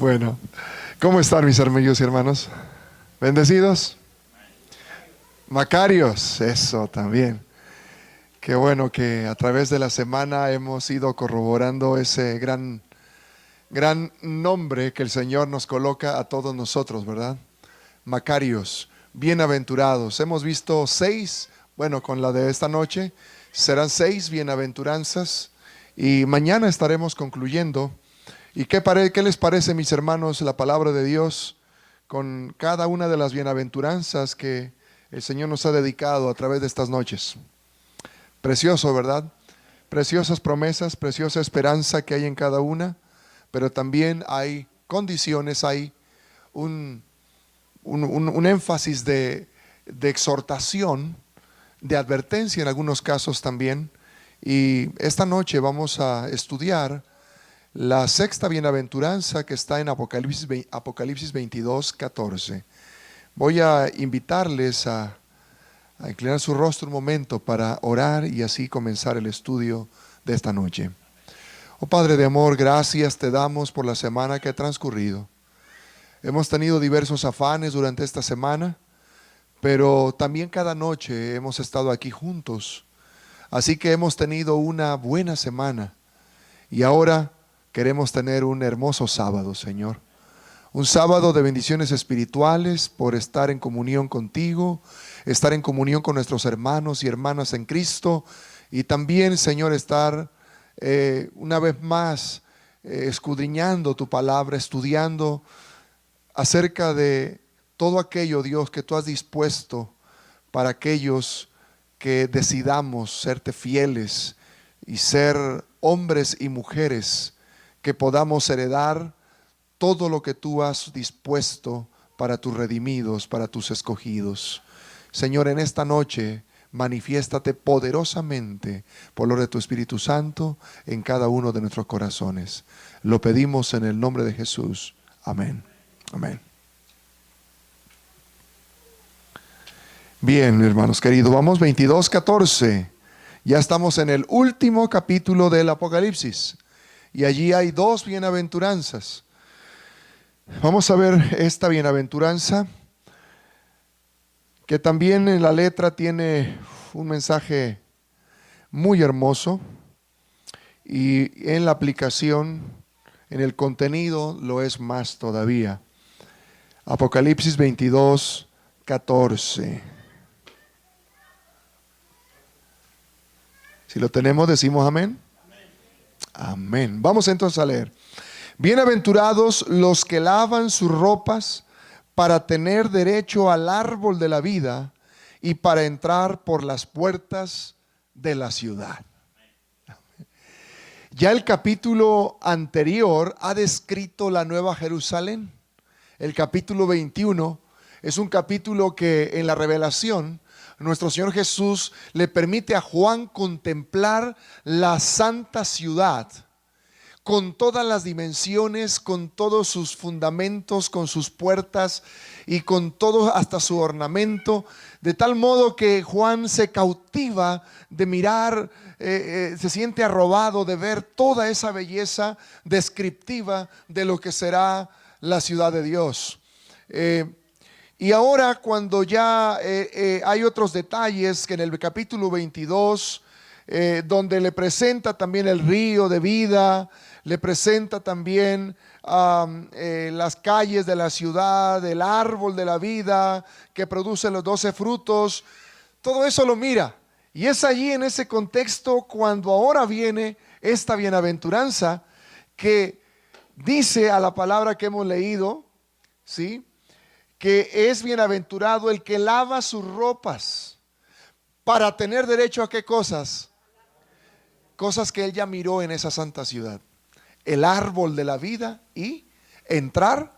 Bueno, ¿cómo están mis amigos y hermanos? ¿Bendecidos? Macarios, eso también. Qué bueno que a través de la semana hemos ido corroborando ese gran nombre que el Señor nos coloca a todos nosotros, ¿verdad? Macarios, bienaventurados. Hemos visto 6, bueno, con la de esta noche serán 6 bienaventuranzas y mañana estaremos concluyendo. ¿Y qué les parece, mis hermanos, la palabra de Dios con cada una de las bienaventuranzas que el Señor nos ha dedicado a través de estas noches? Precioso, ¿verdad? Preciosas promesas, preciosa esperanza que hay en cada una, pero también hay condiciones, hay un énfasis de exhortación, de advertencia en algunos casos también. Y esta noche vamos a estudiar la sexta bienaventuranza que está en Apocalipsis 22, 14. Voy a invitarles a inclinar su rostro un momento para orar y así comenzar el estudio de esta noche. Oh Padre de amor, gracias te damos por la semana que ha transcurrido. Hemos tenido diversos afanes durante esta semana, pero también cada noche hemos estado aquí juntos. Así que hemos tenido una buena semana y ahora queremos tener un hermoso sábado, Señor. Un sábado de bendiciones espirituales por estar en comunión contigo, estar en comunión con nuestros hermanos y hermanas en Cristo y también, Señor, estar una vez más escudriñando tu palabra, estudiando acerca de todo aquello, Dios, que tú has dispuesto para aquellos que decidamos serte fieles y ser hombres y mujeres que podamos heredar todo lo que tú has dispuesto para tus redimidos, para tus escogidos. Señor, en esta noche manifiéstate poderosamente por lo de tu Espíritu Santo en cada uno de nuestros corazones. Lo pedimos en el nombre de Jesús. Amén. Amén. Bien, hermanos queridos, vamos 22:14. Ya estamos en el último capítulo del Apocalipsis. Y allí hay 2 bienaventuranzas. Vamos a ver esta bienaventuranza, que también en la letra tiene un mensaje muy hermoso. Y en la aplicación, en el contenido, lo es más todavía. Apocalipsis 22:14. Si lo tenemos, decimos amén. Amén. Vamos entonces a leer. Bienaventurados los que lavan sus ropas para tener derecho al árbol de la vida y para entrar por las puertas de la ciudad. Ya el capítulo anterior ha descrito la Nueva Jerusalén. El capítulo 21 es un capítulo que en la revelación nuestro Señor Jesús le permite a Juan contemplar la santa ciudad con todas las dimensiones, con todos sus fundamentos, con sus puertas y con todo hasta su ornamento, de tal modo que Juan se cautiva de mirar, se siente arrobado de ver toda esa belleza descriptiva de lo que será la ciudad de Dios. Y ahora cuando ya hay otros detalles que en el capítulo 22, donde le presenta también el río de vida, le presenta también las calles de la ciudad, el árbol de la vida que produce los 12 frutos, todo eso lo mira. Y es allí en ese contexto cuando ahora viene esta bienaventuranza que dice a la palabra que hemos leído, ¿sí?, que es bienaventurado el que lava sus ropas para tener derecho a ¿qué cosas? Cosas que él ya miró en esa santa ciudad. El árbol de la vida y entrar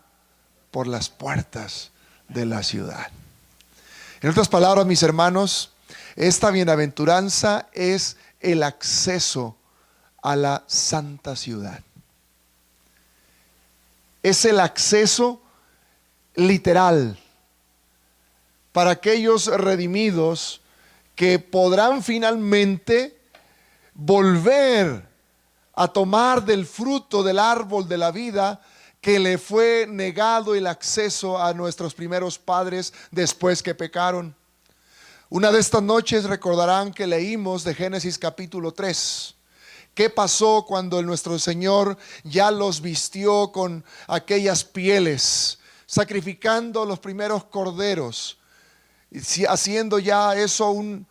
por las puertas de la ciudad. En otras palabras, mis hermanos, esta bienaventuranza es el acceso a la santa ciudad. Es el acceso literal para aquellos redimidos que podrán finalmente volver a tomar del fruto del árbol de la vida que le fue negado el acceso a nuestros primeros padres después que pecaron. Una de estas noches recordarán que leímos de Génesis capítulo 3. ¿Qué pasó cuando nuestro Señor ya los vistió con aquellas pieles, sacrificando los primeros corderos, haciendo ya eso un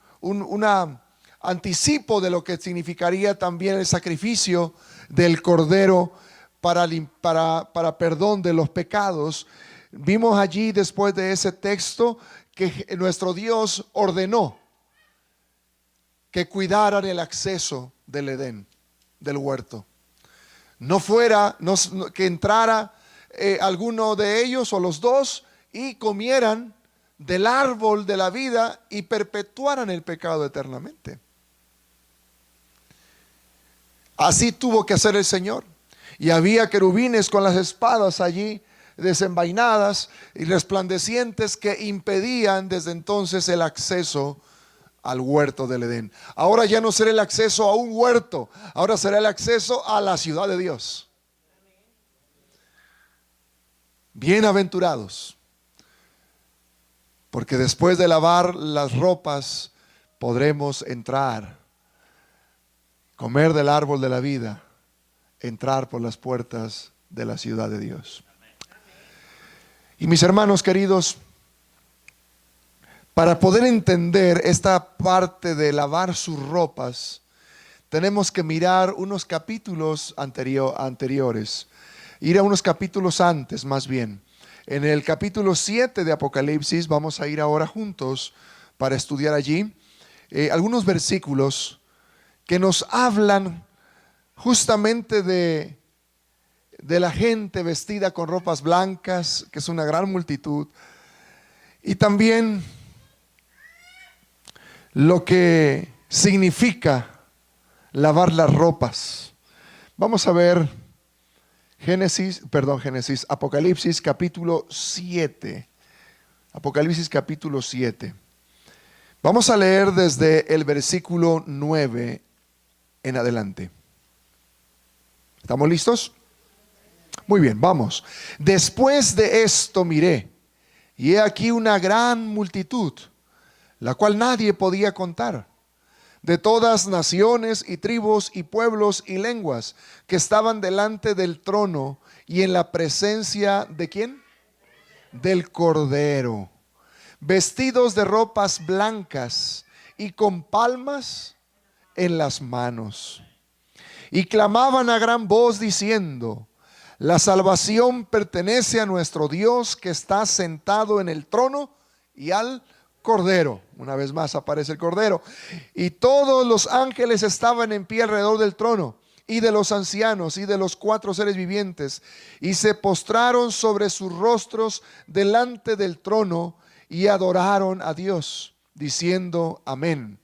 anticipo de lo que significaría también el sacrificio del cordero para perdón de los pecados? Vimos allí, después de ese texto, que nuestro Dios ordenó que cuidaran el acceso del Edén, del huerto. Que entrara alguno de ellos o los dos y comieran del árbol de la vida y perpetuaran el pecado eternamente. Así tuvo que hacer el Señor. Y había querubines con las espadas allí desenvainadas y resplandecientes que impedían desde entonces el acceso al huerto del Edén. Ahora ya no será el acceso a un huerto, ahora será el acceso a la ciudad de Dios. Bienaventurados, porque después de lavar las ropas podremos entrar, comer del árbol de la vida, entrar por las puertas de la ciudad de Dios. Y mis hermanos queridos, para poder entender esta parte de lavar sus ropas, tenemos que mirar unos capítulos anteriores, ir a unos capítulos antes más bien. En el capítulo 7 de Apocalipsis, vamos a ir ahora juntos para estudiar allí algunos versículos que nos hablan justamente de la gente vestida con ropas blancas, que es una gran multitud, y también lo que significa lavar las ropas. Vamos a ver Apocalipsis capítulo 7. Apocalipsis capítulo 7. Vamos a leer desde el versículo 9 en adelante. ¿Estamos listos? Muy bien, vamos. Después de esto miré, y he aquí una gran multitud, la cual nadie podía contar, de todas naciones y tribus y pueblos y lenguas, que estaban delante del trono y en la presencia ¿de quién? Del Cordero, vestidos de ropas blancas y con palmas en las manos. Y clamaban a gran voz diciendo: la salvación pertenece a nuestro Dios, que está sentado en el trono y al Cordero. Una vez más aparece el Cordero. Y todos los ángeles estaban en pie alrededor del trono, y de los ancianos y de los 4 seres vivientes, y se postraron sobre sus rostros delante del trono y adoraron a Dios, diciendo: amén.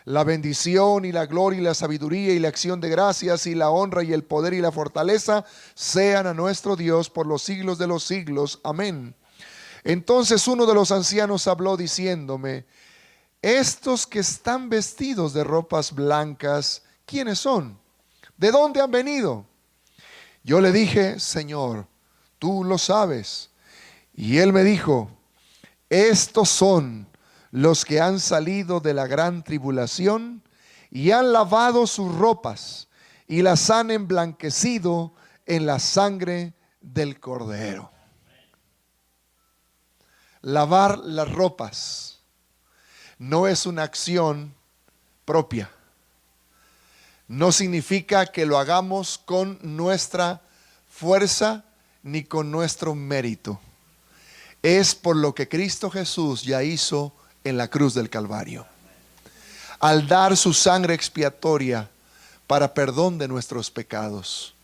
La bendición y la gloria y la sabiduría y la acción de gracias y la honra y el poder y la fortaleza sean a nuestro Dios por los siglos de los siglos. Amén. Entonces uno de los ancianos habló diciéndome: estos que están vestidos de ropas blancas, ¿quiénes son? ¿De dónde han venido? Yo le dije: Señor, tú lo sabes. Y él me dijo: estos son los que han salido de la gran tribulación y han lavado sus ropas y las han emblanquecido en la sangre del Cordero. Lavar las ropas no es una acción propia. No significa que lo hagamos con nuestra fuerza ni con nuestro mérito. Es por lo que Cristo Jesús ya hizo en la cruz del Calvario, al dar su sangre expiatoria para perdón de nuestros pecados.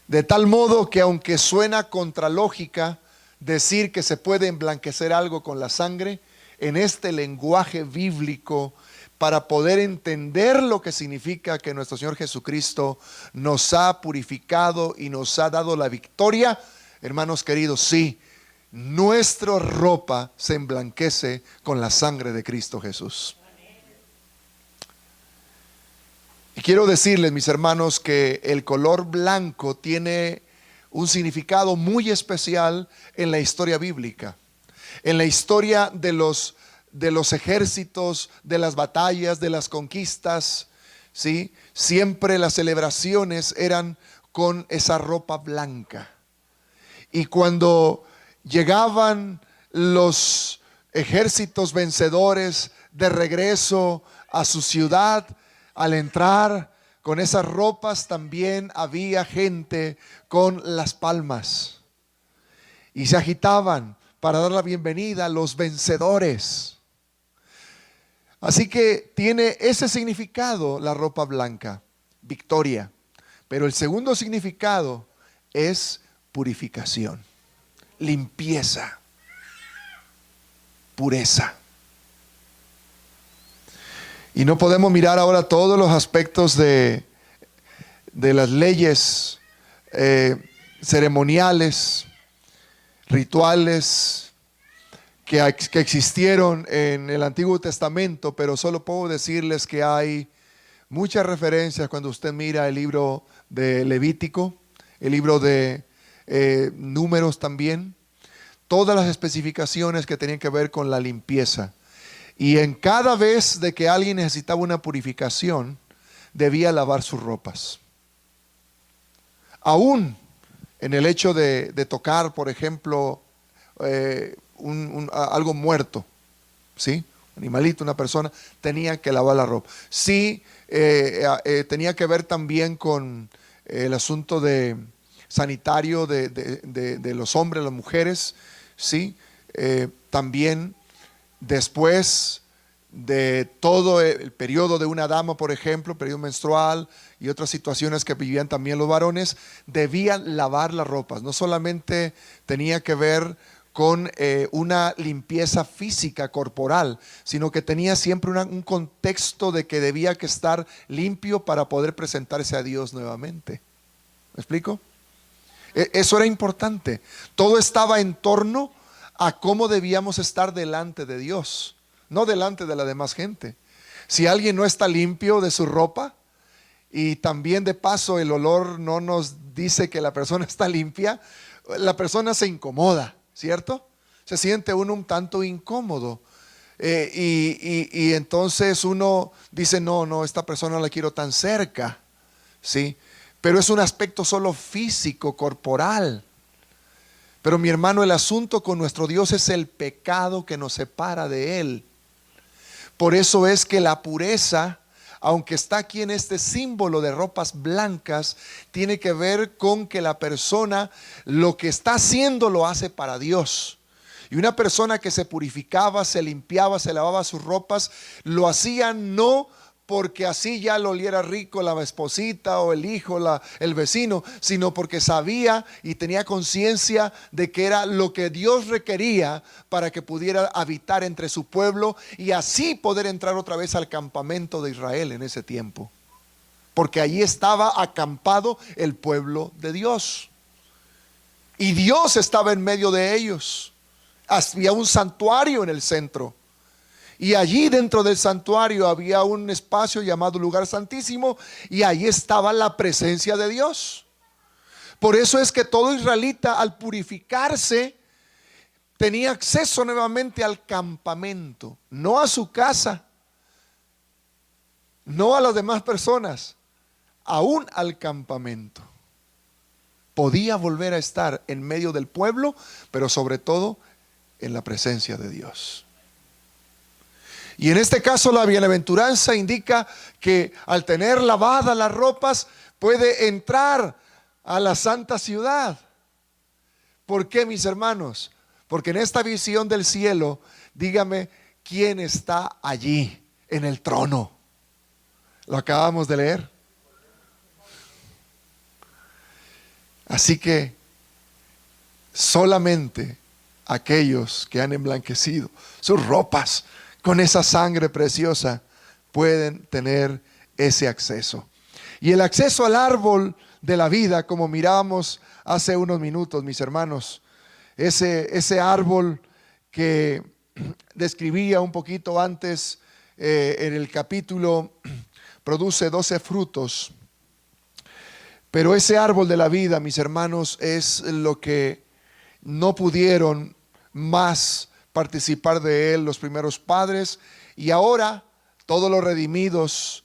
De tal modo que, aunque suena contra lógica decir que se puede emblanquecer algo con la sangre, en este lenguaje bíblico, para poder entender lo que significa que nuestro Señor Jesucristo nos ha purificado y nos ha dado la victoria, hermanos queridos, sí, nuestra ropa se emblanquece con la sangre de Cristo Jesús. Y quiero decirles, mis hermanos, que el color blanco tiene un significado muy especial en la historia bíblica, en la historia de los ejércitos, de las batallas, de las conquistas, ¿sí? Siempre las celebraciones eran con esa ropa blanca. Y cuando llegaban los ejércitos vencedores de regreso a su ciudad, al entrar con esas ropas también había gente con las palmas y se agitaban para dar la bienvenida a los vencedores. Así que tiene ese significado la ropa blanca, victoria. Pero el segundo significado es purificación, limpieza, pureza. Y no podemos mirar ahora todos los aspectos de las leyes ceremoniales, rituales que existieron en el Antiguo Testamento, pero solo puedo decirles que hay muchas referencias cuando usted mira el libro de Levítico, el libro de Números también, todas las especificaciones que tenían que ver con la limpieza. Y en cada vez de que alguien necesitaba una purificación, debía lavar sus ropas. Aún en el hecho de tocar, por ejemplo, algo muerto, ¿sí? Un animalito, una persona, tenía que lavar la ropa. Sí, tenía que ver también con el asunto sanitario de los hombres, las mujeres, ¿sí? También después de todo el periodo de una dama, por ejemplo, periodo menstrual y otras situaciones que vivían también los varones, debían lavar las ropas. No solamente tenía que ver con una limpieza física, corporal, sino que tenía siempre un contexto de que debía que estar limpio para poder presentarse a Dios nuevamente. ¿Me explico? Eso era importante. Todo estaba en torno a cómo debíamos estar delante de Dios, no delante de la demás gente. Si alguien no está limpio de su ropa, y también de paso el olor no nos dice que la persona está limpia, la persona se incomoda, ¿cierto? Se siente uno un tanto incómodo. Y entonces uno dice, no, esta persona no la quiero tan cerca, ¿sí? Pero es un aspecto solo físico, corporal. Pero mi hermano, el asunto con nuestro Dios es el pecado que nos separa de Él. Por eso es que la pureza, aunque está aquí en este símbolo de ropas blancas, tiene que ver con que la persona lo que está haciendo lo hace para Dios. Y una persona que se purificaba, se limpiaba, se lavaba sus ropas, lo hacía no porque así ya lo oliera rico la esposita o el hijo, el vecino, sino porque sabía y tenía conciencia de que era lo que Dios requería para que pudiera habitar entre su pueblo y así poder entrar otra vez al campamento de Israel en ese tiempo. Porque allí estaba acampado el pueblo de Dios. Y Dios estaba en medio de ellos. Había un santuario en el centro. Y allí dentro del santuario había un espacio llamado lugar santísimo y ahí estaba la presencia de Dios. Por eso es que todo israelita al purificarse tenía acceso nuevamente al campamento, no a su casa, no a las demás personas, aún al campamento. Podía volver a estar en medio del pueblo, pero sobre todo en la presencia de Dios. Y en este caso la bienaventuranza indica que al tener lavadas las ropas puede entrar a la santa ciudad. ¿Por qué, mis hermanos? Porque en esta visión del cielo, dígame, ¿quién está allí en el trono? Lo acabamos de leer. Así que solamente aquellos que han emblanquecido sus ropas con esa sangre preciosa pueden tener ese acceso. Y el acceso al árbol de la vida, como mirábamos hace unos minutos, mis hermanos, ese árbol que describía un poquito antes en el capítulo, produce 12 frutos, Pero ese árbol de la vida, mis hermanos, es lo que no pudieron más participar de él los primeros padres, y ahora todos los redimidos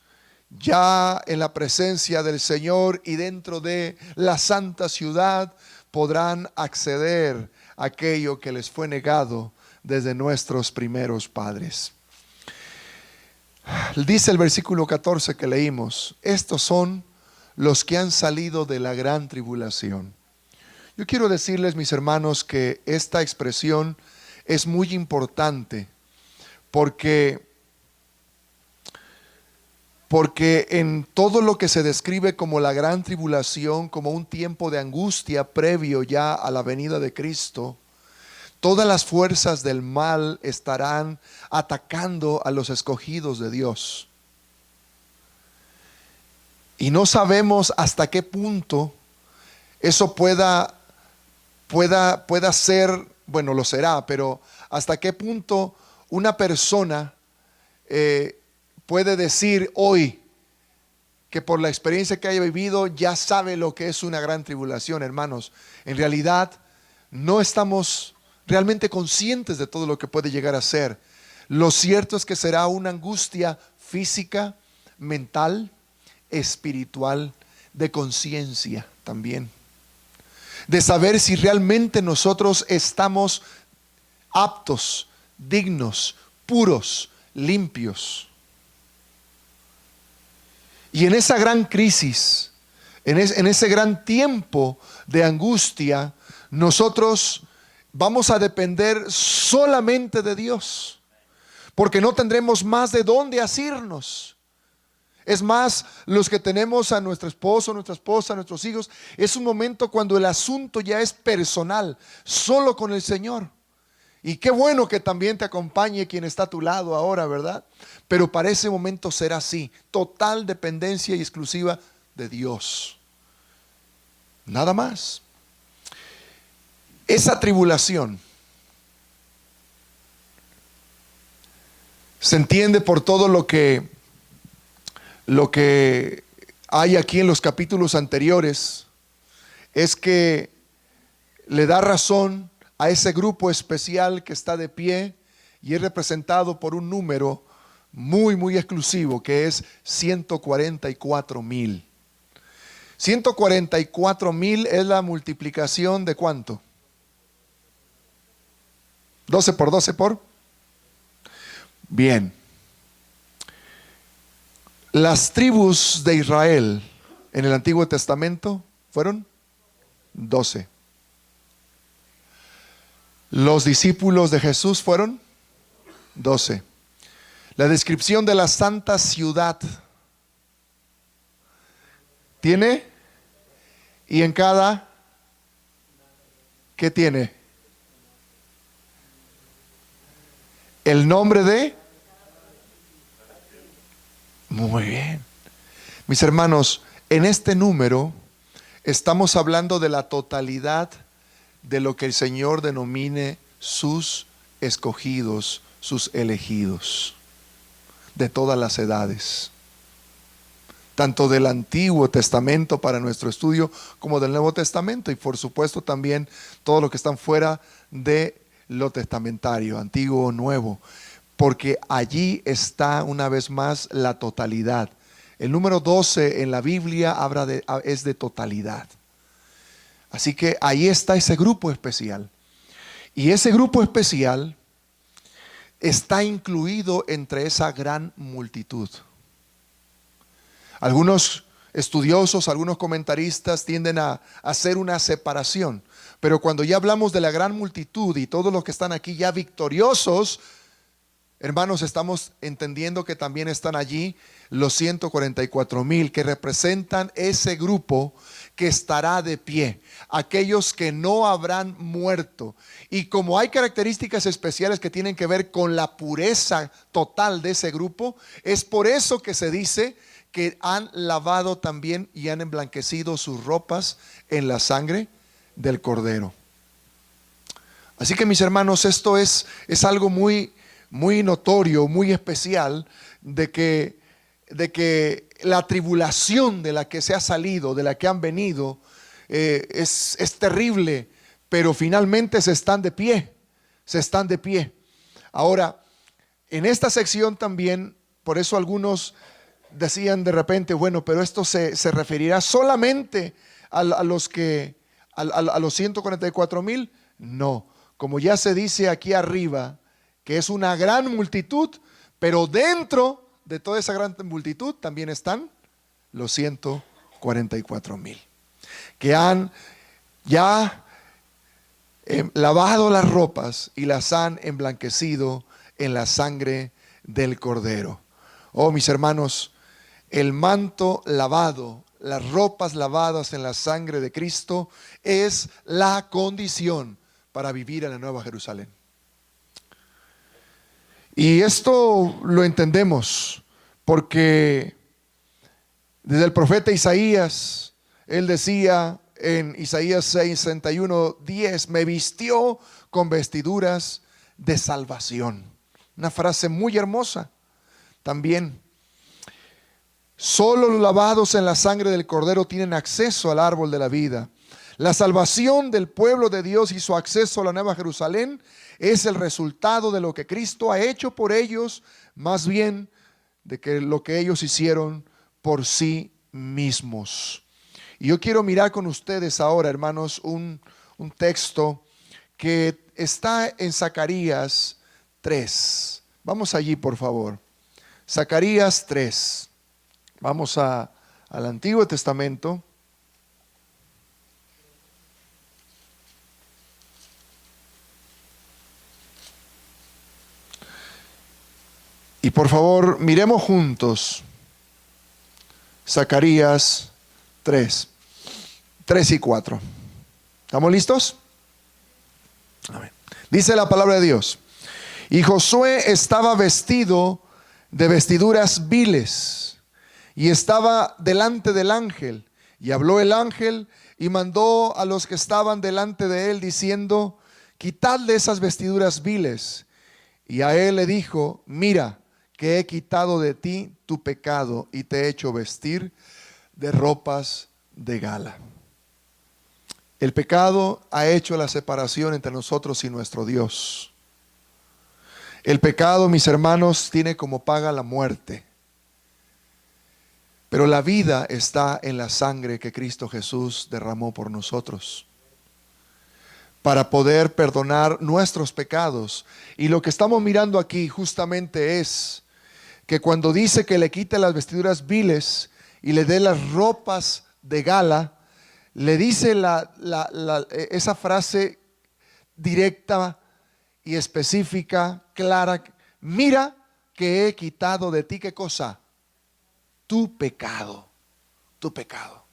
ya en la presencia del Señor y dentro de la santa ciudad podrán acceder a aquello que les fue negado desde nuestros primeros padres. Dice el versículo 14 que leímos: estos son los que han salido de la gran tribulación. Yo quiero decirles, mis hermanos, que esta expresión es muy importante porque en todo lo que se describe como la gran tribulación, como un tiempo de angustia previo ya a la venida de Cristo, todas las fuerzas del mal estarán atacando a los escogidos de Dios. Y no sabemos hasta qué punto eso pueda ser, bueno, lo será, pero hasta qué punto una persona puede decir hoy que por la experiencia que haya vivido ya sabe lo que es una gran tribulación. Hermanos, en realidad no estamos realmente conscientes de todo lo que puede llegar a ser. Lo cierto es que será una angustia física, mental, espiritual, de conciencia también, de saber si realmente nosotros estamos aptos, dignos, puros, limpios. Y en esa gran crisis, en ese gran tiempo de angustia, nosotros vamos a depender solamente de Dios, porque no tendremos más de dónde asirnos. Es más, los que tenemos a nuestro esposo, nuestra esposa, nuestros hijos, es un momento cuando el asunto ya es personal, solo con el Señor. Y qué bueno que también te acompañe quien está a tu lado ahora, ¿verdad? Pero para ese momento será así, total dependencia y exclusiva de Dios. Nada más. Esa tribulación se entiende por todo lo que hay aquí en los capítulos anteriores, es que le da razón a ese grupo especial que está de pie y es representado por un número muy, muy exclusivo, que es 144,000. 144,000 es la multiplicación de ¿cuánto? 12 por 12 por. Bien. Las tribus de Israel en el Antiguo Testamento fueron 12. Los discípulos de Jesús fueron 12. La descripción de la santa ciudad tiene, y en cada, ¿qué tiene? El nombre de. Muy bien. Mis hermanos, en este número estamos hablando de la totalidad de lo que el Señor denomine sus escogidos, sus elegidos, de todas las edades, tanto del Antiguo Testamento para nuestro estudio como del Nuevo Testamento, y por supuesto también todos los que están fuera de lo testamentario, antiguo o nuevo, porque allí está una vez más la totalidad. El número 12 en la Biblia es de totalidad. Así que ahí está ese grupo especial. Y ese grupo especial está incluido entre esa gran multitud. Algunos estudiosos, algunos comentaristas tienden a hacer una separación. Pero cuando ya hablamos de la gran multitud y todos los que están aquí ya victoriosos, hermanos, estamos entendiendo que también están allí los 144,000 que representan ese grupo que estará de pie, aquellos que no habrán muerto. Y como hay características especiales que tienen que ver con la pureza total de ese grupo, es por eso que se dice que han lavado también y han emblanquecido sus ropas en la sangre del Cordero. Así que, mis hermanos, esto es algo muy, muy notorio, muy especial, de que la tribulación de la que se ha salido, de la que han venido, es terrible, pero finalmente se están de pie, se están de pie. Ahora, en esta sección también, por eso algunos decían de repente, bueno, pero esto se referirá solamente a los 144,000. No, como ya se dice aquí arriba, que es una gran multitud, pero dentro de toda esa gran multitud también están los 144,000 que han ya lavado las ropas y las han emblanquecido en la sangre del Cordero. Oh, mis hermanos, el manto lavado, las ropas lavadas en la sangre de Cristo es la condición para vivir en la Nueva Jerusalén. Y esto lo entendemos porque desde el profeta Isaías, él decía en Isaías 61:10, me vistió con vestiduras de salvación. Una frase muy hermosa también. Solo los lavados en la sangre del Cordero tienen acceso al árbol de la vida. La salvación del pueblo de Dios y su acceso a la Nueva Jerusalén es el resultado de lo que Cristo ha hecho por ellos, más bien de que lo que ellos hicieron por sí mismos. Y yo quiero mirar con ustedes ahora, hermanos, un texto que está en Zacarías 3. Vamos allí, por favor. Zacarías 3. Vamos al Antiguo Testamento. Y por favor, miremos juntos Zacarías 3 y 4. ¿Estamos listos? Amén. Dice la palabra de Dios: y Josué estaba vestido de vestiduras viles, y estaba delante del ángel, y habló el ángel, y mandó a los que estaban delante de él, diciendo: quitadle esas vestiduras viles. Y a él le dijo: mira, que he quitado de ti tu pecado, y te he hecho vestir de ropas de gala. El pecado ha hecho la separación entre nosotros y nuestro Dios. El pecado, mis hermanos, tiene como paga la muerte. Pero la vida está en la sangre que Cristo Jesús derramó por nosotros, para poder perdonar nuestros pecados. Y lo que estamos mirando aquí justamente es que cuando dice que le quite las vestiduras viles y le dé las ropas de gala, le dice esa frase directa y específica, clara: mira que he quitado de ti, ¿qué cosa? Tu pecado, tu pecado.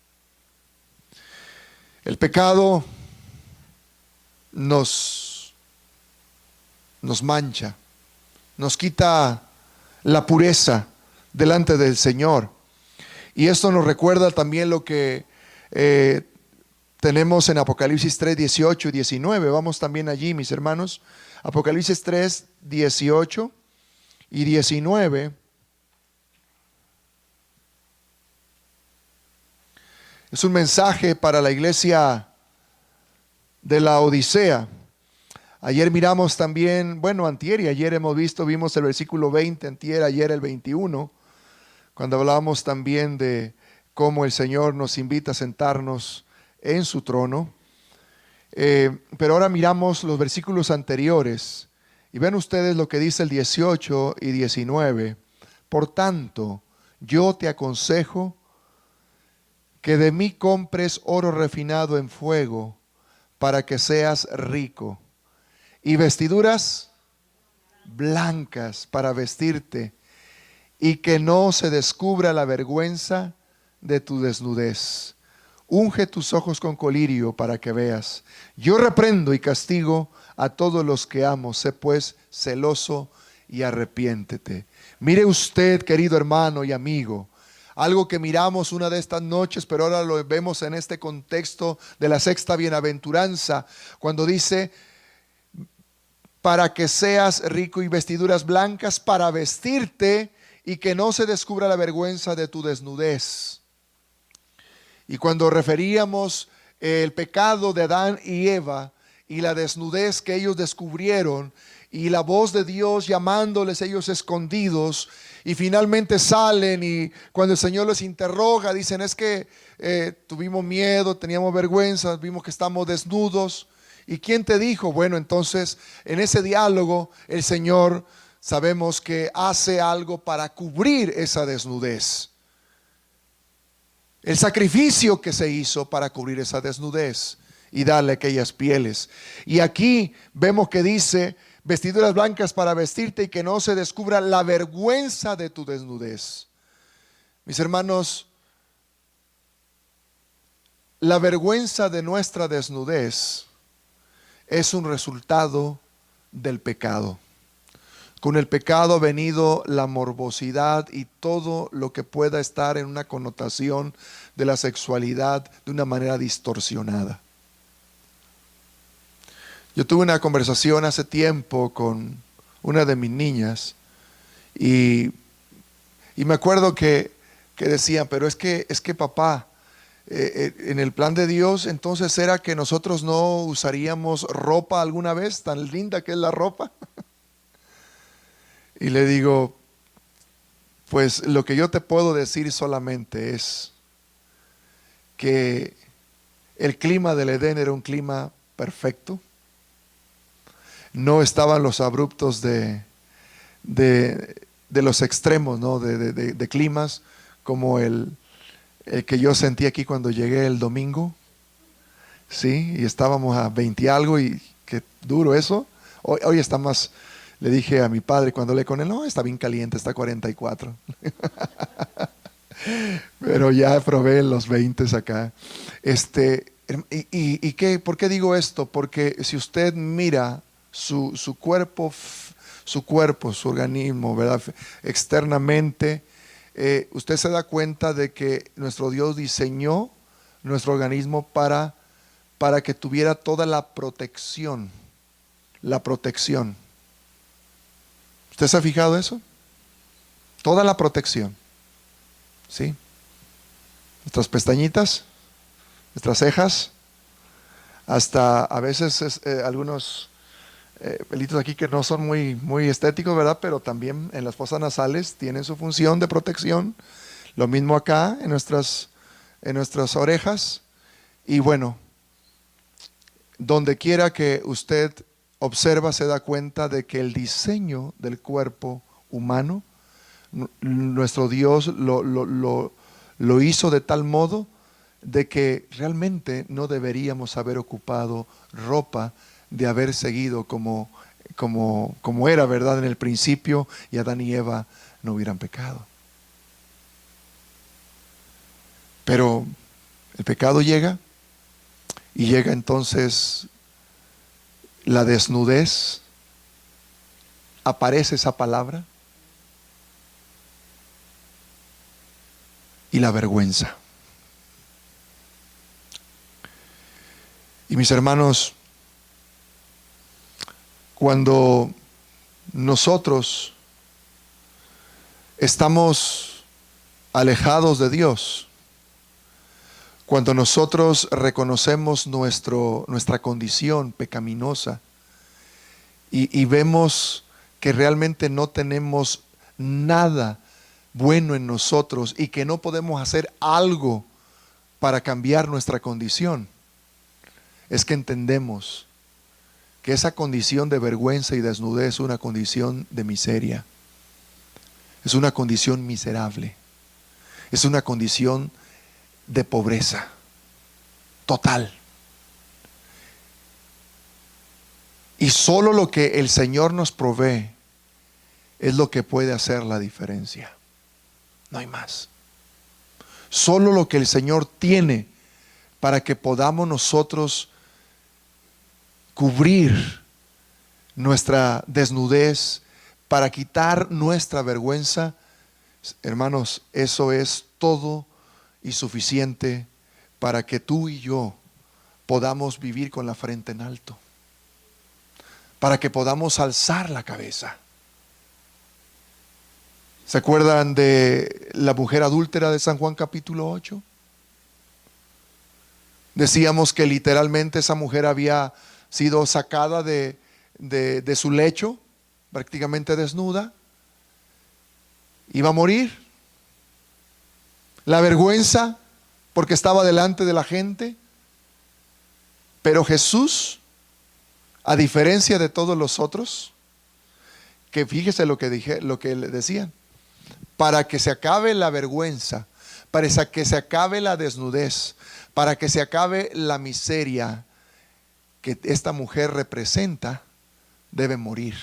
El pecado nos mancha, nos quita la pureza delante del Señor. Y esto nos recuerda también lo que tenemos en Apocalipsis 3, 18 y 19. Vamos también allí, mis hermanos. Apocalipsis 3, 18 y 19. Es un mensaje para la iglesia de la Odisea. Ayer miramos también, antier y ayer vimos el versículo 20, antier, ayer el 21, cuando hablábamos también de cómo el Señor nos invita a sentarnos en su trono. Pero ahora miramos los versículos anteriores y ven ustedes lo que dice el 18 y 19. Por tanto, yo te aconsejo que de mí compres oro refinado en fuego para que seas rico, y vestiduras blancas para vestirte, y que no se descubra la vergüenza de tu desnudez. Unge tus ojos con colirio para que veas. Yo reprendo y castigo a todos los que amo. Sé pues celoso y arrepiéntete. Mire usted, querido hermano y amigo, algo que miramos una de estas noches, pero ahora lo vemos en este contexto de la sexta bienaventuranza, cuando dice: para que seas rico, y vestiduras blancas para vestirte, y que no se descubra la vergüenza de tu desnudez. Y cuando referíamos el pecado de Adán y Eva y la desnudez que ellos descubrieron y la voz de Dios llamándoles ellos escondidos, y finalmente salen y cuando el Señor les interroga dicen: es que tuvimos miedo, teníamos vergüenza, vimos que estamos desnudos. ¿Y quién te dijo? Bueno, entonces en ese diálogo el Señor sabemos que hace algo para cubrir esa desnudez. El sacrificio que se hizo para cubrir esa desnudez y darle aquellas pieles. Y aquí vemos que dice: vestiduras blancas para vestirte y que no se descubra la vergüenza de tu desnudez. Mis hermanos, la vergüenza de nuestra desnudez es un resultado del pecado. Con el pecado ha venido la morbosidad y todo lo que pueda estar en una connotación de la sexualidad de una manera distorsionada. Yo tuve una conversación hace tiempo con una de mis niñas y me acuerdo que decían: pero es que papá, en el plan de Dios, entonces era que nosotros no usaríamos ropa alguna vez, tan linda que es la ropa. Y le digo: pues lo que yo te puedo decir solamente es que el clima del Edén era un clima perfecto. No estaban los abruptos de los extremos, ¿no? de climas como el que yo sentí aquí cuando llegué el domingo. Sí, y estábamos a 20 y algo, y qué duro eso. Hoy está más. Le dije a mi padre cuando hablé con él: no, está bien caliente, está a 44. Pero ya probé los 20 acá. ¿Y qué? ¿Por qué digo esto? Porque si usted mira su cuerpo, su organismo, ¿verdad? Externamente, usted se da cuenta de que nuestro Dios diseñó nuestro organismo para que tuviera toda la protección. La protección. ¿Usted se ha fijado eso? Toda la protección. ¿Sí? Nuestras pestañitas, nuestras cejas, hasta a veces algunos pelitos aquí que no son muy estéticos, ¿verdad? Pero también en las fosas nasales tienen su función de protección. Lo mismo acá en nuestras orejas. Y bueno, donde quiera que usted observa, se da cuenta de que el diseño del cuerpo humano, nuestro Dios lo hizo de tal modo de que realmente no deberíamos haber ocupado ropa, de haber seguido como era, ¿verdad?, en el principio, y Adán y Eva no hubieran pecado. Pero el pecado llega, y llega entonces la desnudez, aparece esa palabra, y la vergüenza. Y mis hermanos, cuando nosotros estamos alejados de Dios, cuando nosotros reconocemos nuestra condición pecaminosa y vemos que realmente no tenemos nada bueno en nosotros y que no podemos hacer algo para cambiar nuestra condición, es que entendemos que esa condición de vergüenza y desnudez es una condición de miseria, es una condición miserable, es una condición de pobreza total. Y solo lo que el Señor nos provee es lo que puede hacer la diferencia. No hay más. Solo lo que el Señor tiene para que podamos nosotros cubrir nuestra desnudez, para quitar nuestra vergüenza. Hermanos, eso es todo y suficiente para que tú y yo podamos vivir con la frente en alto, para que podamos alzar la cabeza. ¿Se acuerdan de la mujer adúltera de San Juan capítulo 8? Decíamos que literalmente esa mujer había sido sacada de su lecho, prácticamente desnuda. Iba a morir. La vergüenza porque estaba delante de la gente. Pero Jesús, a diferencia de todos los otros, que fíjese lo que le decían, para que se acabe la vergüenza, para que se acabe la desnudez, para que se acabe la miseria que esta mujer representa, debe morir.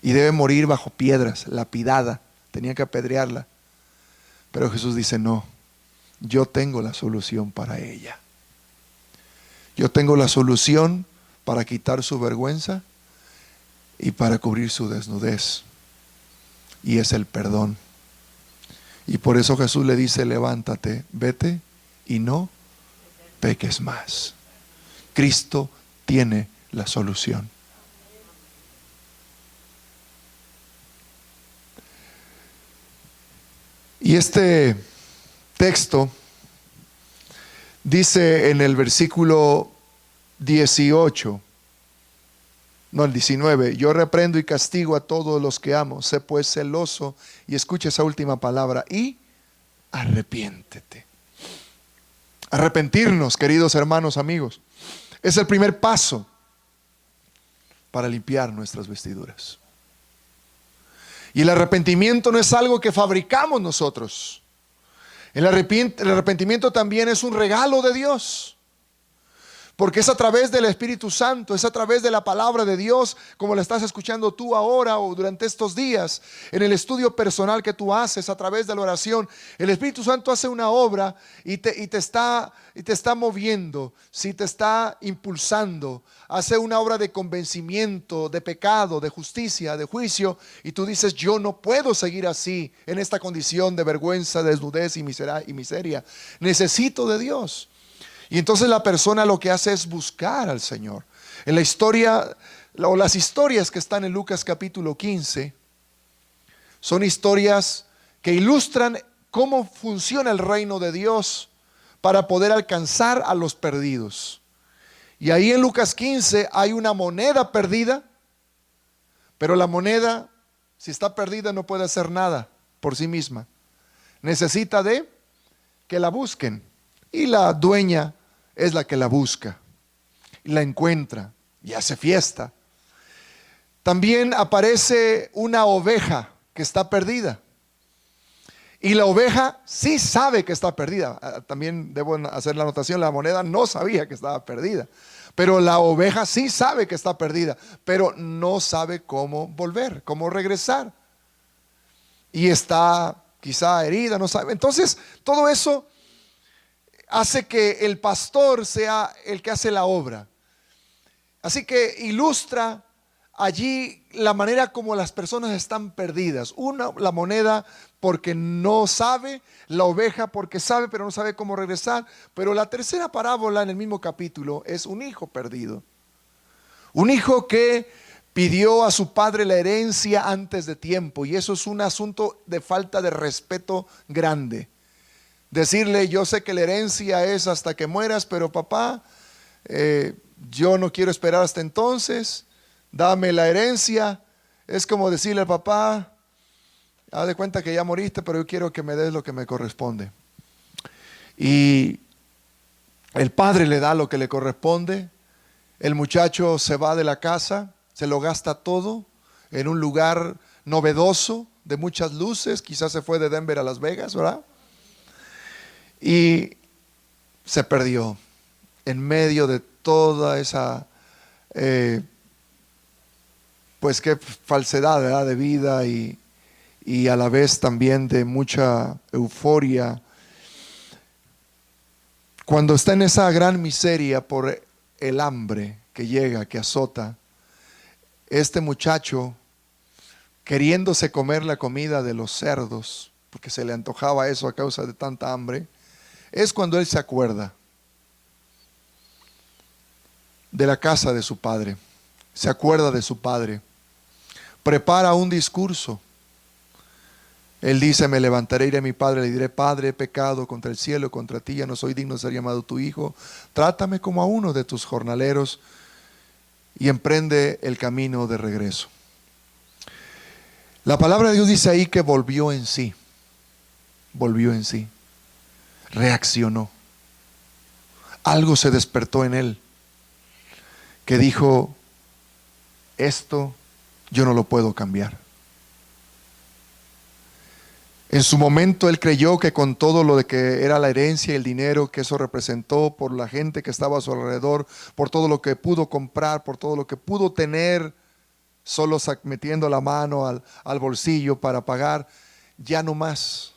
Y debe morir bajo piedras, lapidada. Tenía que apedrearla. Pero Jesús dice, no, yo tengo la solución para ella. Yo tengo la solución para quitar su vergüenza y para cubrir su desnudez. Y es el perdón. Y por eso Jesús le dice, levántate, vete y no peques más. Cristo tiene la solución. Y este texto dice en el versículo 18, no, el 19, yo reprendo y castigo a todos los que amo, sé pues celoso, y escucha esa última palabra, y arrepiéntete. Arrepentirnos, queridos hermanos, amigos, es el primer paso para limpiar nuestras vestiduras. Y el arrepentimiento no es algo que fabricamos nosotros. El arrepentimiento también es un regalo de Dios. Porque es a través del Espíritu Santo, es a través de la palabra de Dios, como la estás escuchando tú ahora o durante estos días, en el estudio personal que tú haces, a través de la oración. El Espíritu Santo hace una obra y te está moviendo, si te está impulsando, hace una obra de convencimiento, de pecado, de justicia, de juicio, y tú dices, yo no puedo seguir así, en esta condición de vergüenza, desnudez y miseria. Necesito de Dios. Y entonces la persona lo que hace es buscar al Señor. En la historia, o las historias que están en Lucas capítulo 15, son historias que ilustran cómo funciona el reino de Dios para poder alcanzar a los perdidos. Y ahí en Lucas 15 hay una moneda perdida, pero la moneda, si está perdida, no puede hacer nada por sí misma. Necesita de que la busquen. Y la dueña es la que la busca y la encuentra y hace fiesta. También aparece una oveja que está perdida. Y la oveja sí sabe que está perdida. También debo hacer la anotación, la moneda no sabía que estaba perdida. Pero la oveja sí sabe que está perdida, pero no sabe cómo volver, cómo regresar. Y está quizá herida, no sabe. Entonces, todo eso hace que el pastor sea el que hace la obra. Así que ilustra allí la manera como las personas están perdidas. Una, la moneda porque no sabe, la oveja porque sabe pero no sabe cómo regresar. Pero la tercera parábola en el mismo capítulo es un hijo perdido. Un hijo que pidió a su padre la herencia antes de tiempo, y eso es un asunto de falta de respeto grande. Decirle, yo sé que la herencia es hasta que mueras, pero papá, yo no quiero esperar hasta entonces, dame la herencia. Es como decirle al papá, haz de cuenta que ya moriste, pero yo quiero que me des lo que me corresponde. Y el padre le da lo que le corresponde. El muchacho se va de la casa, se lo gasta todo en un lugar novedoso, de muchas luces. Quizás se fue de Denver a Las Vegas, ¿verdad? Y se perdió en medio de toda esa pues qué falsedad, ¿verdad?, de vida, y a la vez también de mucha euforia. Cuando está en esa gran miseria por el hambre que llega, que azota, este muchacho, queriéndose comer la comida de los cerdos, porque se le antojaba eso a causa de tanta hambre, es cuando él se acuerda de la casa de su padre, se acuerda de su padre, prepara un discurso Él dice: me levantaré, iré a mi padre, le diré: Padre, he pecado contra el cielo, contra ti, ya no soy digno de ser llamado tu hijo. Trátame como a uno de tus jornaleros. Y emprende el camino de regreso. La palabra de Dios dice ahí que volvió en sí. Volvió en sí. Reaccionó. Algo se despertó en él, que dijo: esto yo no lo puedo cambiar. En su momento él creyó que con todo lo de que era la herencia y el dinero que eso representó, por la gente que estaba a su alrededor, por todo lo que pudo comprar, por todo lo que pudo tener, solo metiendo la mano al bolsillo para pagar, ya no más.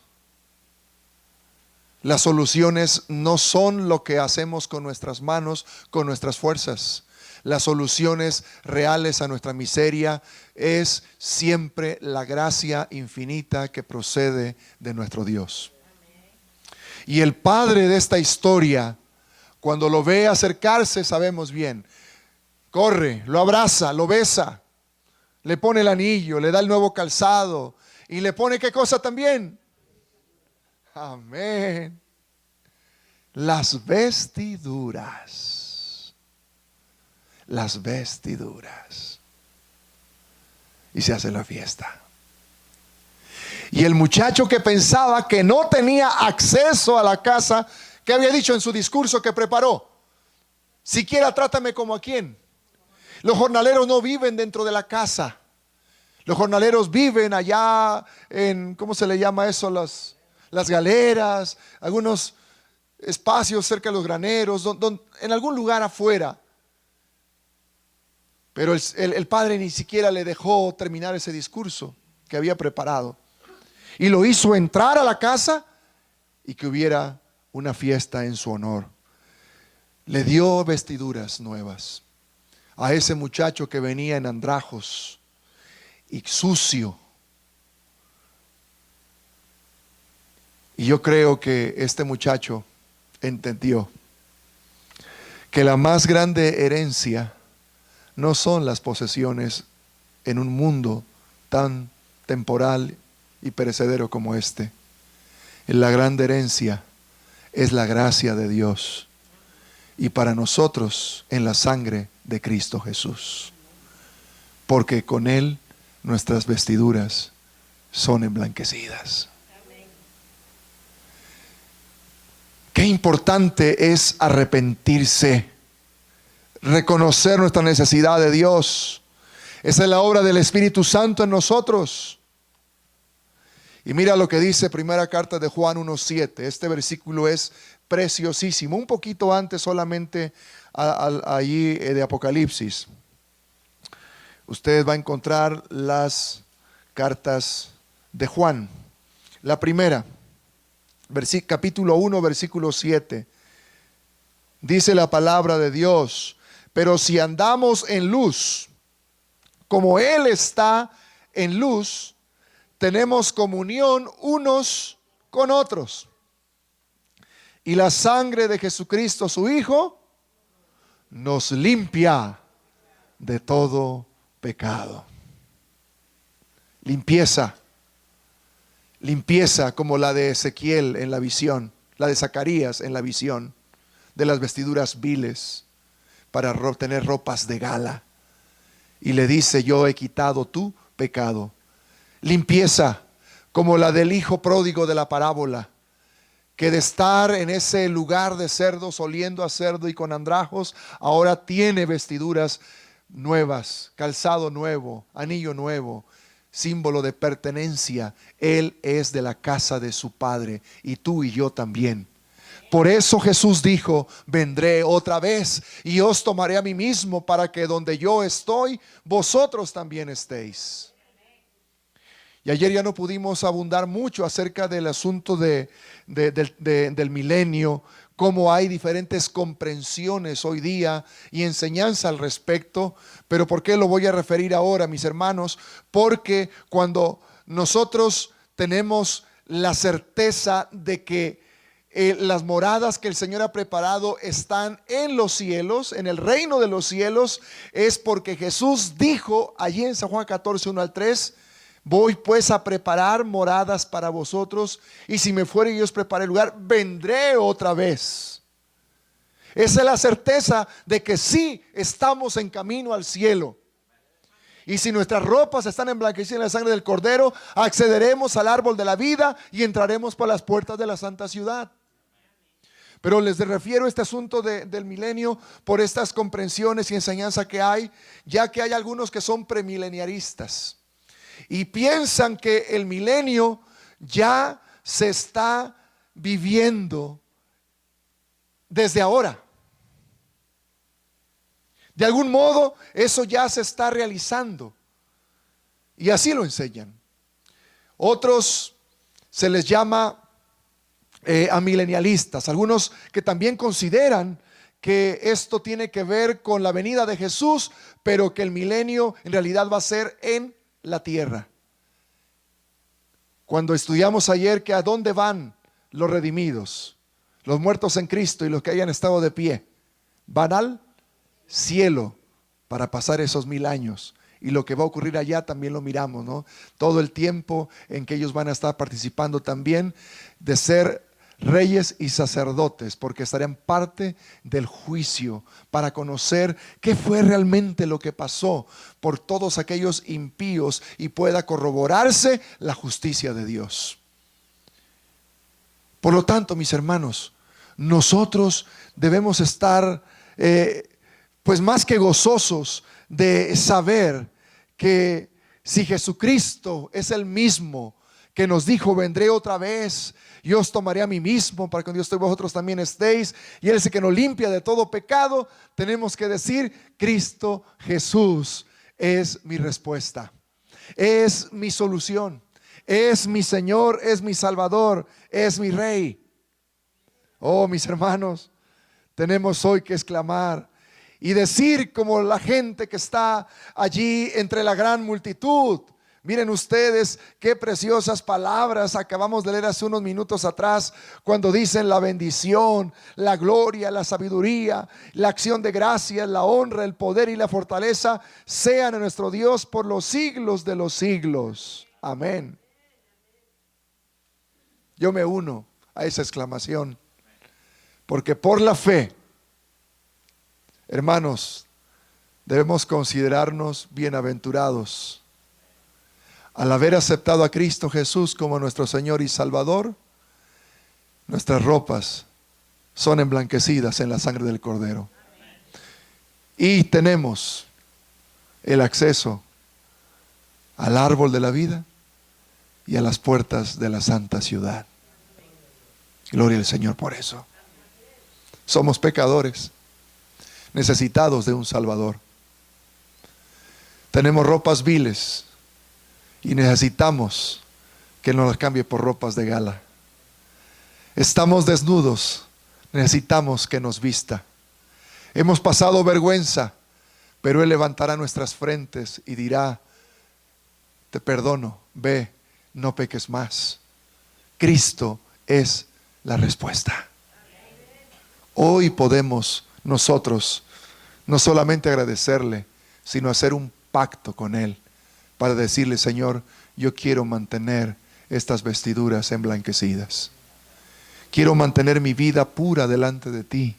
Las soluciones no son lo que hacemos con nuestras manos, con nuestras fuerzas. Las soluciones reales a nuestra miseria es siempre la gracia infinita que procede de nuestro Dios. Y el padre de esta historia, cuando lo ve acercarse, sabemos bien, corre, lo abraza, lo besa, le pone el anillo, le da el nuevo calzado y le pone ¿qué cosa también? Amén. Las vestiduras. Las vestiduras. Y se hace la fiesta. Y el muchacho que pensaba que no tenía acceso a la casa, ¿qué había dicho en su discurso que preparó? Siquiera trátame como a quién. Los jornaleros no viven dentro de la casa. Los jornaleros viven allá en, ¿cómo se le llama eso? Las galeras, algunos espacios cerca de los graneros, en algún lugar afuera. Pero el padre ni siquiera le dejó terminar ese discurso que había preparado. Y lo hizo entrar a la casa y que hubiera una fiesta en su honor. Le dio vestiduras nuevas a ese muchacho que venía en andrajos y sucio. Y yo creo que este muchacho entendió que la más grande herencia no son las posesiones en un mundo tan temporal y perecedero como este. La grande herencia es la gracia de Dios, y para nosotros en la sangre de Cristo Jesús, porque con Él nuestras vestiduras son emblanquecidas. Qué importante es arrepentirse, reconocer nuestra necesidad de Dios. Esa es la obra del Espíritu Santo en nosotros. Y mira lo que dice primera carta de Juan 1:7. Este versículo es preciosísimo. Un poquito antes solamente allí de Apocalipsis. Usted va a encontrar las cartas de Juan. La primera, capítulo 1, versículo 7. Dice la palabra de Dios: pero si andamos en luz, como Él está en luz, tenemos comunión unos con otros. Y la sangre de Jesucristo, su Hijo, nos limpia de todo pecado. Limpieza. Limpieza como la de Ezequiel en la visión, la de Zacarías en la visión, de las vestiduras viles, para tener ropas de gala. Y le dice: yo he quitado tu pecado. Limpieza como la del hijo pródigo de la parábola, que de estar en ese lugar de cerdos, oliendo a cerdo y con andrajos, ahora tiene vestiduras nuevas, calzado nuevo, anillo nuevo, símbolo de pertenencia. Él es de la casa de su padre, y tú y yo también. Por eso Jesús dijo: vendré otra vez y os tomaré a mí mismo, para que donde yo estoy, vosotros también estéis. Y ayer ya no pudimos abundar mucho acerca del asunto del milenio, cómo hay diferentes comprensiones hoy día y enseñanza al respecto. Pero ¿por qué lo voy a referir ahora, mis hermanos? Porque cuando nosotros tenemos la certeza de que las moradas que el Señor ha preparado están en los cielos, en el reino de los cielos, es porque Jesús dijo allí en San Juan 14, 1 al 3: Voy pues a preparar moradas para vosotros, y si me fuere y os prepare lugar, vendré otra vez. Esa es la certeza de que sí estamos en camino al cielo. Y si nuestras ropas están emblanquecidas en la sangre del Cordero, accederemos al árbol de la vida y entraremos por las puertas de la santa ciudad. Pero les refiero a este asunto del milenio por estas comprensiones y enseñanza que hay, ya que hay algunos que son premileniaristas y piensan que el milenio ya se está viviendo desde ahora. De algún modo eso ya se está realizando, y así lo enseñan. Otros se les llama amilenialistas, algunos que también consideran que esto tiene que ver con la venida de Jesús, pero que el milenio en realidad va a ser en la tierra. Cuando estudiamos ayer que a dónde van los redimidos, los muertos en Cristo y los que hayan estado de pie, van al cielo para pasar esos 1000 años. Y lo que va a ocurrir allá también lo miramos, ¿no? Todo el tiempo en que ellos van a estar participando también de ser reyes y sacerdotes, porque estarán parte del juicio para conocer qué fue realmente lo que pasó por todos aquellos impíos y pueda corroborarse la justicia de Dios. Por lo tanto, mis hermanos, nosotros debemos estar pues más que gozosos de saber que si Jesucristo es el mismo que nos dijo: vendré otra vez, yo os tomaré a mí mismo para que cuando yo estoy vosotros también estéis, y Él es el que nos limpia de todo pecado, tenemos que decir: Cristo Jesús es mi respuesta, es mi solución, es mi Señor, es mi Salvador, es mi Rey. Oh, mis hermanos, tenemos hoy que exclamar y decir como la gente que está allí entre la gran multitud. Miren ustedes qué preciosas palabras acabamos de leer hace unos minutos atrás, cuando dicen: la bendición, la gloria, la sabiduría, la acción de gracias, la honra, el poder y la fortaleza sean a nuestro Dios por los siglos de los siglos. Amén. Yo me uno a esa exclamación, porque por la fe, hermanos, debemos considerarnos bienaventurados al haber aceptado a Cristo Jesús como nuestro Señor y Salvador. Nuestras ropas son emblanquecidas en la sangre del Cordero, y tenemos el acceso al árbol de la vida y a las puertas de la santa ciudad. Gloria al Señor por eso. Somos pecadores, necesitados de un Salvador. Tenemos ropas viles y necesitamos que nos las cambie por ropas de gala. Estamos desnudos, necesitamos que nos vista. Hemos pasado vergüenza, pero Él levantará nuestras frentes y dirá: te perdono, ve, no peques más. Cristo es la respuesta. Hoy podemos nosotros no solamente agradecerle, sino hacer un pacto con Él para decirle: Señor, yo quiero mantener estas vestiduras emblanquecidas. Quiero mantener mi vida pura delante de ti,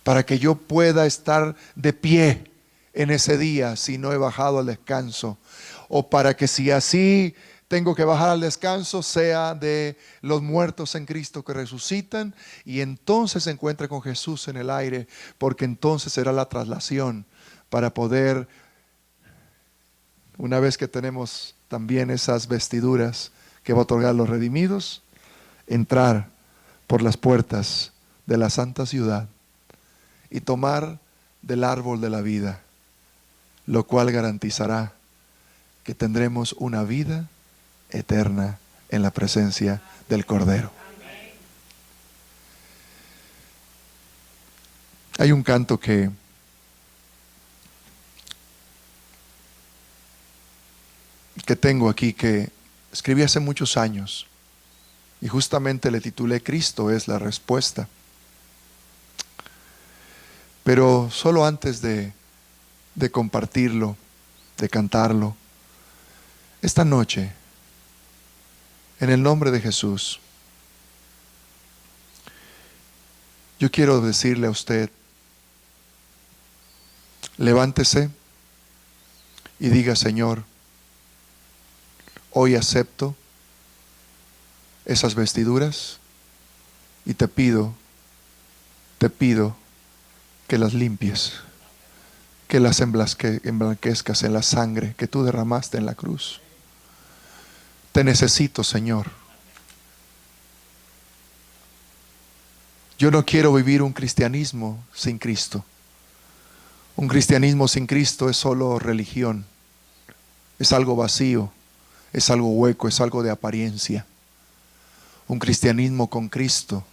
para que yo pueda estar de pie en ese día si no he bajado al descanso, o para que si así tengo que bajar al descanso, sea de los muertos en Cristo que resucitan, y entonces se encuentre con Jesús en el aire, porque entonces será la traslación para poder, una vez que tenemos también esas vestiduras que va a otorgar los redimidos, entrar por las puertas de la santa ciudad y tomar del árbol de la vida, lo cual garantizará que tendremos una vida eterna en la presencia del Cordero. Hay un canto que tengo aquí, que escribí hace muchos años, y justamente le titulé: Cristo es la respuesta. Pero solo antes de compartirlo, de cantarlo, Esta noche, en el nombre de Jesús, yo quiero decirle a usted, levántese y diga: Señor, hoy acepto esas vestiduras y te pido que las limpies, que las emblanquezcas en la sangre que tú derramaste en la cruz. Te necesito, Señor. Yo no quiero vivir un cristianismo sin Cristo. Un cristianismo sin Cristo es solo religión. Es algo vacío, es algo hueco, es algo de apariencia. Un cristianismo con Cristo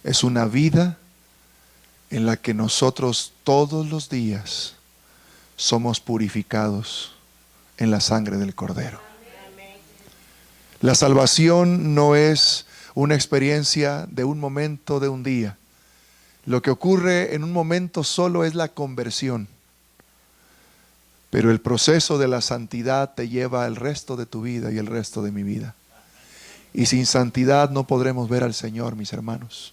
es una vida en la que nosotros todos los días somos purificados en la sangre del Cordero. La salvación no es una experiencia de un momento, de un día. Lo que ocurre en un momento solo es la conversión. Pero el proceso de la santidad te lleva el resto de tu vida y el resto de mi vida. Y sin santidad no podremos ver al Señor, mis hermanos.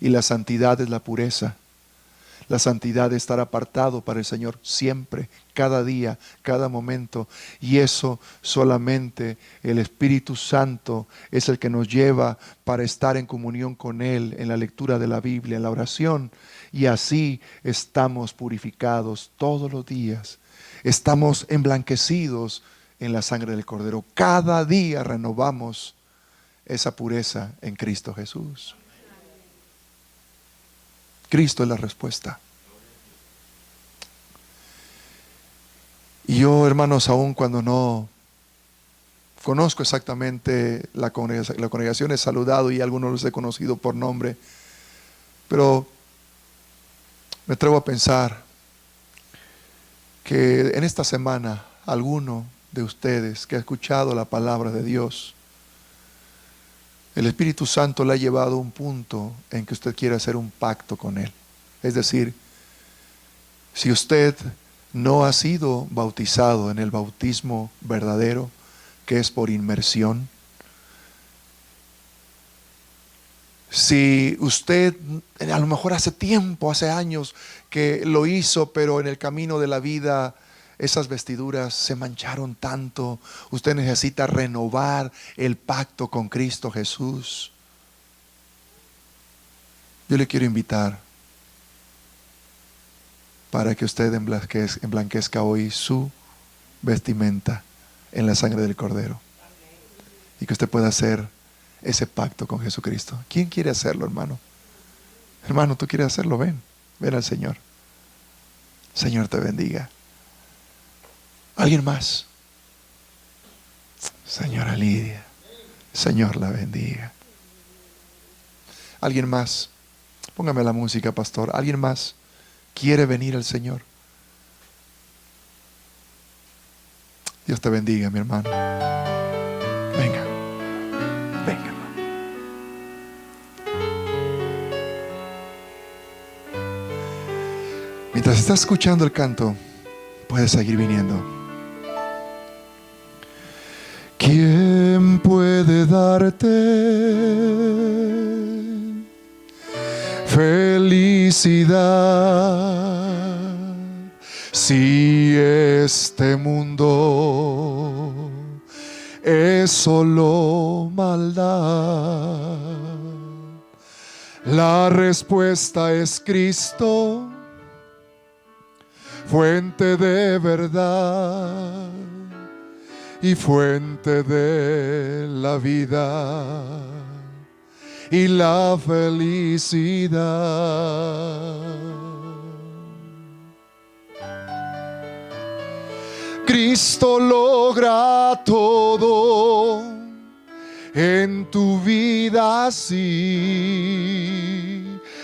Y la santidad es la pureza. La santidad es estar apartado para el Señor siempre, cada día, cada momento. Y eso solamente el Espíritu Santo es el que nos lleva para estar en comunión con Él, en la lectura de la Biblia, en la oración. Y así estamos purificados todos los días. Estamos emblanquecidos en la sangre del Cordero. Cada día renovamos esa pureza en Cristo Jesús. Cristo es la respuesta. Y yo, hermanos, aun cuando no conozco exactamente la congregación, he saludado y algunos los he conocido por nombre, pero me atrevo a pensar que en esta semana alguno de ustedes que ha escuchado la palabra de Dios, el Espíritu Santo le ha llevado a un punto en que usted quiere hacer un pacto con Él. Es decir, si usted no ha sido bautizado en el bautismo verdadero, que es por inmersión, si usted a lo mejor hace tiempo, hace años que lo hizo, pero en el camino de la vida esas vestiduras se mancharon tanto, usted necesita renovar el pacto con Cristo Jesús. Yo le quiero invitar para que usted emblanquezca hoy su vestimenta en la sangre del Cordero y que usted pueda hacer ese pacto con Jesucristo. ¿Quién quiere hacerlo, hermano? Hermano, ¿tú quieres hacerlo? Ven al Señor. Señor te bendiga. ¿Alguien más? Señora Lidia, Señor la bendiga. ¿Alguien más? Póngame la música, pastor. ¿Alguien más quiere venir al Señor? Dios te bendiga, mi hermano. Venga, venga, hermano. Mientras estás escuchando el canto, puedes seguir viniendo. ¿Quién puede darte felicidad si este mundo es solo maldad? La respuesta es Cristo, fuente de verdad y fuente de la vida y la felicidad. Cristo logra todo en tu vida, sí.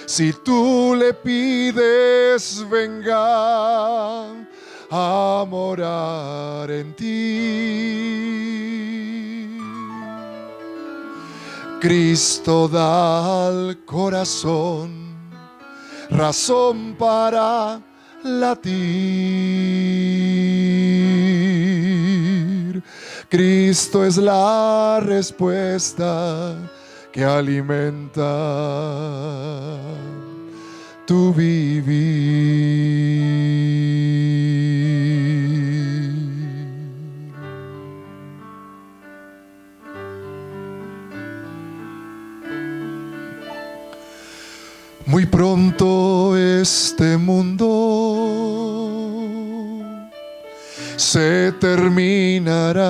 Si tú le pides, venga a morar en ti. Cristo da al corazón razón para latir. Cristo es la respuesta que alimenta tu vivir. Muy pronto este mundo se terminará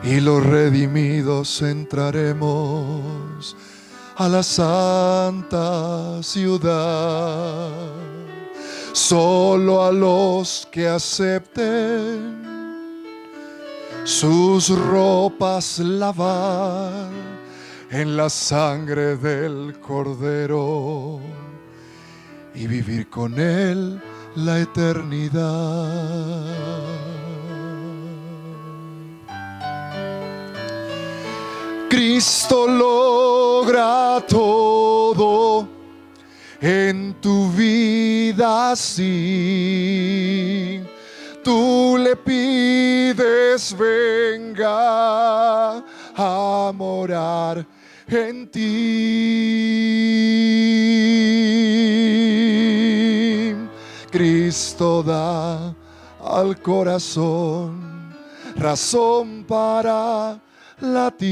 y los redimidos entraremos a la santa ciudad. Solo a los que acepten sus ropas lavar en la sangre del Cordero y vivir con Él la eternidad. Cristo logra todo en tu vida si tú le pides venga a morar en ti. Cristo da al corazón razón para latir.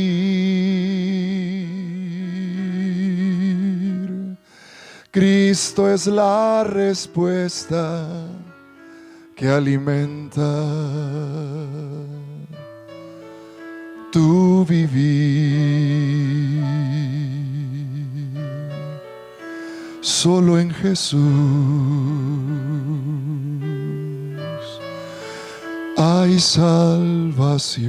Cristo es la respuesta que alimenta tu vivir. Solo en Jesús hay salvación.